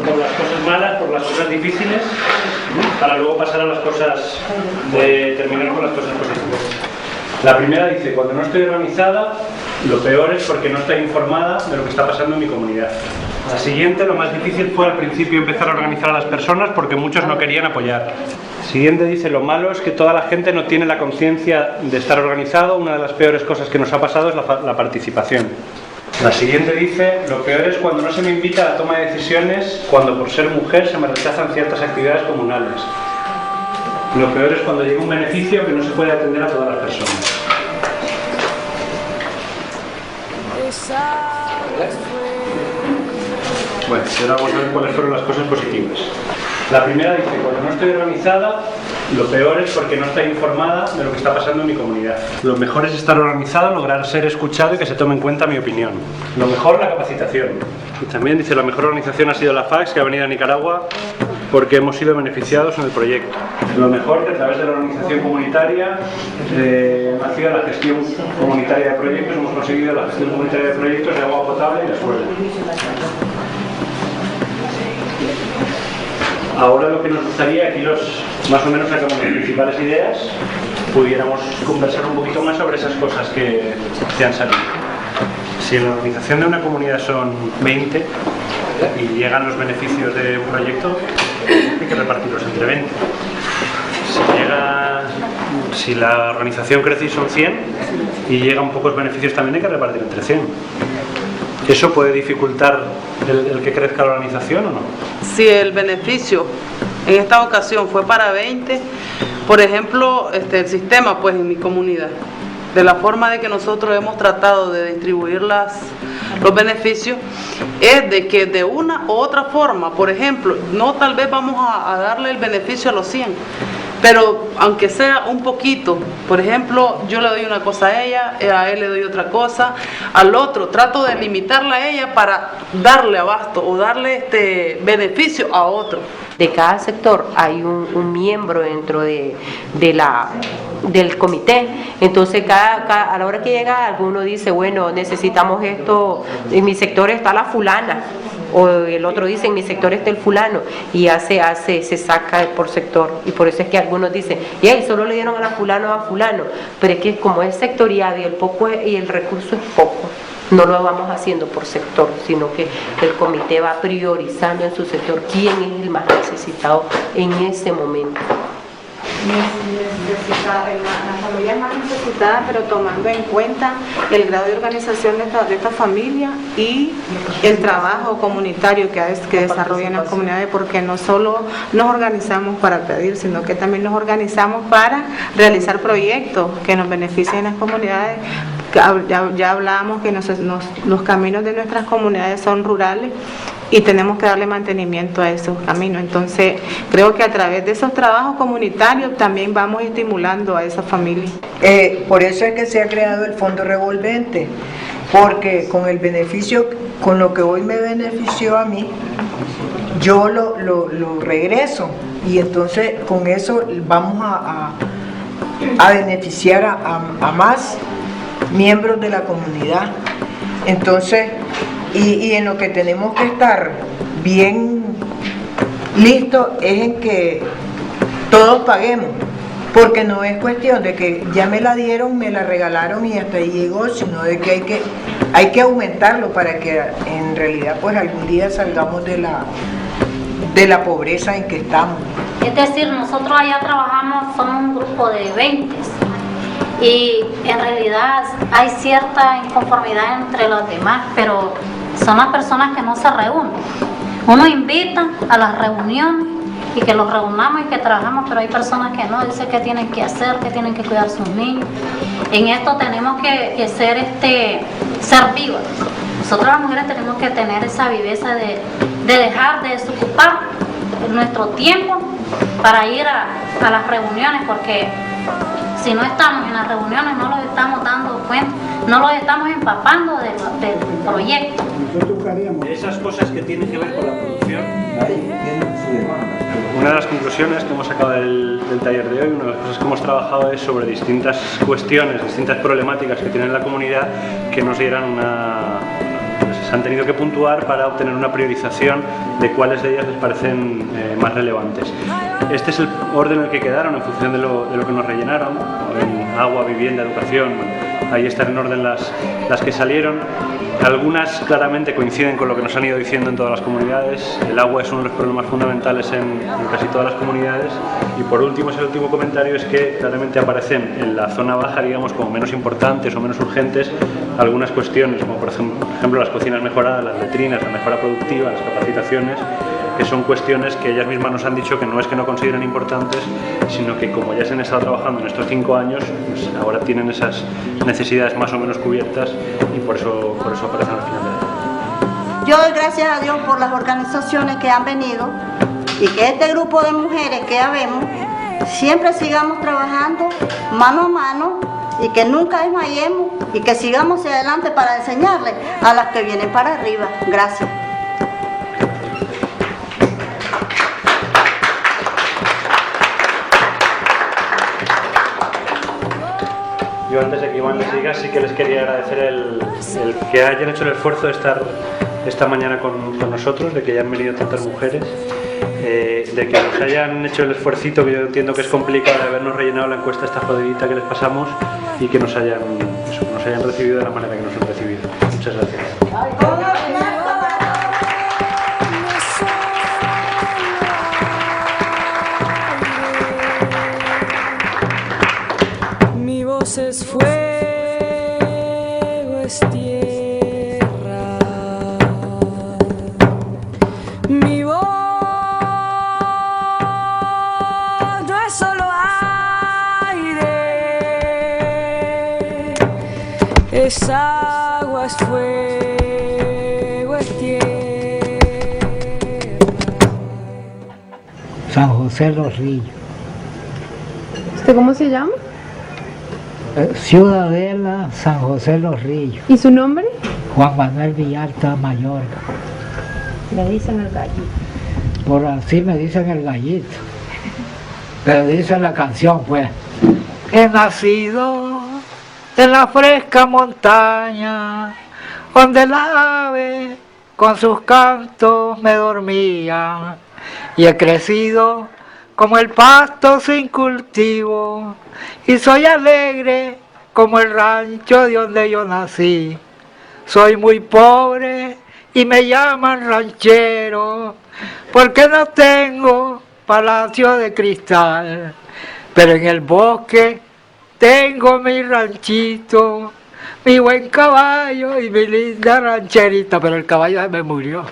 por las cosas malas, por las cosas difíciles, para luego pasar a las cosas, de terminar con las cosas positivas. La primera dice, cuando no estoy organizada, lo peor es porque no estoy informada de lo que está pasando en mi comunidad. La siguiente, lo más difícil fue al principio empezar a organizar a las personas porque muchos no querían apoyar. Siguiente dice, lo malo es que toda la gente no tiene la conciencia de estar organizado. Una de las peores cosas que nos ha pasado es la participación. La siguiente dice, lo peor es cuando no se me invita a la toma de decisiones, cuando por ser mujer se me rechazan ciertas actividades comunales. Lo peor es cuando llega un beneficio que no se puede atender a todas las personas. Bueno, ahora vamos a ver cuáles fueron las cosas positivas. La primera dice, cuando no estoy organizada, lo peor es porque no estoy informada de lo que está pasando en mi comunidad. Lo mejor es estar organizado, lograr ser escuchado y que se tome en cuenta mi opinión. Lo mejor, la capacitación. Y también dice, la mejor organización ha sido la FACS, que ha venido a Nicaragua porque hemos sido beneficiados en el proyecto. Lo mejor, que a través de la organización comunitaria, ha sido la gestión comunitaria de proyectos, hemos conseguido la gestión comunitaria de proyectos de agua potable y de suelo. Ahora lo que nos gustaría, aquí más o menos sacamos las principales ideas, pudiéramos conversar un poquito más sobre esas cosas que han salido. Si en la organización de una comunidad son 20 y llegan los beneficios de un proyecto, hay que repartirlos entre 20. Si la organización crece y son 100 y llegan pocos beneficios, también hay que repartir entre 100. ¿Eso puede dificultar el que crezca la organización o no? Si el beneficio en esta ocasión fue para 20, por ejemplo, el sistema pues en mi comunidad, de la forma de que nosotros hemos tratado de distribuir los beneficios, es de que de una u otra forma, por ejemplo, no tal vez vamos a darle el beneficio a los 100, pero aunque sea un poquito, por ejemplo, yo le doy una cosa a ella, a él le doy otra cosa, al otro trato de limitarla a ella para darle abasto o darle beneficio a otro. De cada sector hay un miembro dentro del comité, entonces a la hora que llega alguno dice, bueno, necesitamos esto, en mi sector está la fulana, o el otro dice, en mi sector está el fulano, y se saca por sector, y por eso es que algunos dicen, y ahí solo le dieron a fulano, pero es que como es sectorial y el recurso es poco, no lo vamos haciendo por sector, sino que el comité va priorizando en su sector quién es el más necesitado en ese momento. La familia es más necesitada, pero tomando en cuenta el grado de organización de esta familia y el trabajo comunitario que desarrollan las comunidades, porque no solo nos organizamos para pedir, sino que también nos organizamos para realizar proyectos que nos beneficien en las comunidades. Ya hablábamos que los caminos de nuestras comunidades son rurales y tenemos que darle mantenimiento a esos caminos. Entonces, creo que a través de esos trabajos comunitarios también vamos estimulando a esas familias. Por eso es que se ha creado el fondo revolvente, porque con el beneficio, con lo que hoy me benefició a mí, yo lo regreso, y entonces con eso vamos a beneficiar a más miembros de la comunidad. Entonces, y en lo que tenemos que estar bien listos es en que todos paguemos, porque no es cuestión de que ya me la dieron, me la regalaron y hasta ahí llegó, sino de que hay que aumentarlo para que en realidad pues algún día salgamos de la pobreza en que estamos. Es decir, nosotros allá trabajamos, somos un grupo de 20 y en realidad hay cierta inconformidad entre los demás, pero son las personas que no se reúnen. Uno invita a las reuniones y que los reunamos y que trabajamos, pero hay personas que no, dicen que tienen que hacer, que tienen que cuidar a sus niños. En esto tenemos que ser vivas. Nosotros las mujeres tenemos que tener esa viveza de dejar de desocupar nuestro tiempo para ir a las reuniones, porque si no estamos en las reuniones no los estamos dando cuenta, no los estamos empapando del proyecto. De esas cosas que tienen que ver con la producción, una de las conclusiones que hemos sacado del taller de hoy, una de las cosas que hemos trabajado es sobre distintas cuestiones, distintas problemáticas que tiene la comunidad, que nos dieran una han tenido que puntuar para obtener una priorización de cuáles de ellas les parecen más relevantes. Este es el orden en el que quedaron en función de lo que nos rellenaron, en agua, vivienda, educación. Bueno, ahí están en orden las que salieron. Algunas claramente coinciden con lo que nos han ido diciendo en todas las comunidades. El agua es uno de los problemas fundamentales en casi todas las comunidades. Y por último, el último comentario es que claramente aparecen en la zona baja, digamos, como menos importantes o menos urgentes algunas cuestiones, como por ejemplo las cocinas mejoradas, las letrinas, la mejora productiva, las capacitaciones, que son cuestiones que ellas mismas nos han dicho que no es que no consideren importantes, sino que como ya se han estado trabajando en estos 5 años, pues ahora tienen esas necesidades más o menos cubiertas y por eso aparecen al final de año. Yo doy gracias a Dios por las organizaciones que han venido y que este grupo de mujeres que ya vemos siempre sigamos trabajando mano a mano y que nunca desmayemos y que sigamos hacia adelante para enseñarles a las que vienen para arriba. Gracias. Yo antes de que Iván les diga, sí que les quería agradecer el que hayan hecho el esfuerzo de estar esta mañana con nosotros, de que hayan venido tantas mujeres, de que nos hayan hecho el esfuercito, que yo entiendo que es complicado, de habernos rellenado la encuesta esta jodidita que les pasamos y que nos hayan recibido de la manera que nos han recibido. Muchas gracias. Mi voz es fuego, es tierra. Mi voz no es solo aire, es agua, es fuego, es tierra. San José Los Ríos. ¿Usted cómo se llama? Ciudadela San José Los Ríos. ¿Y su nombre? Juan Manuel Villalta Mayorga. Le dicen el gallito. Por así me dicen el gallito. Pero dice la canción, pues. He nacido en la fresca montaña, donde el ave con sus cantos me dormía. Y he crecido como el pasto sin cultivo, y soy alegre como el rancho de donde yo nací. Soy muy pobre y me llaman ranchero, porque no tengo palacio de cristal, pero en el bosque tengo mi ranchito, mi buen caballo y mi linda rancherita, pero el caballo se me murió.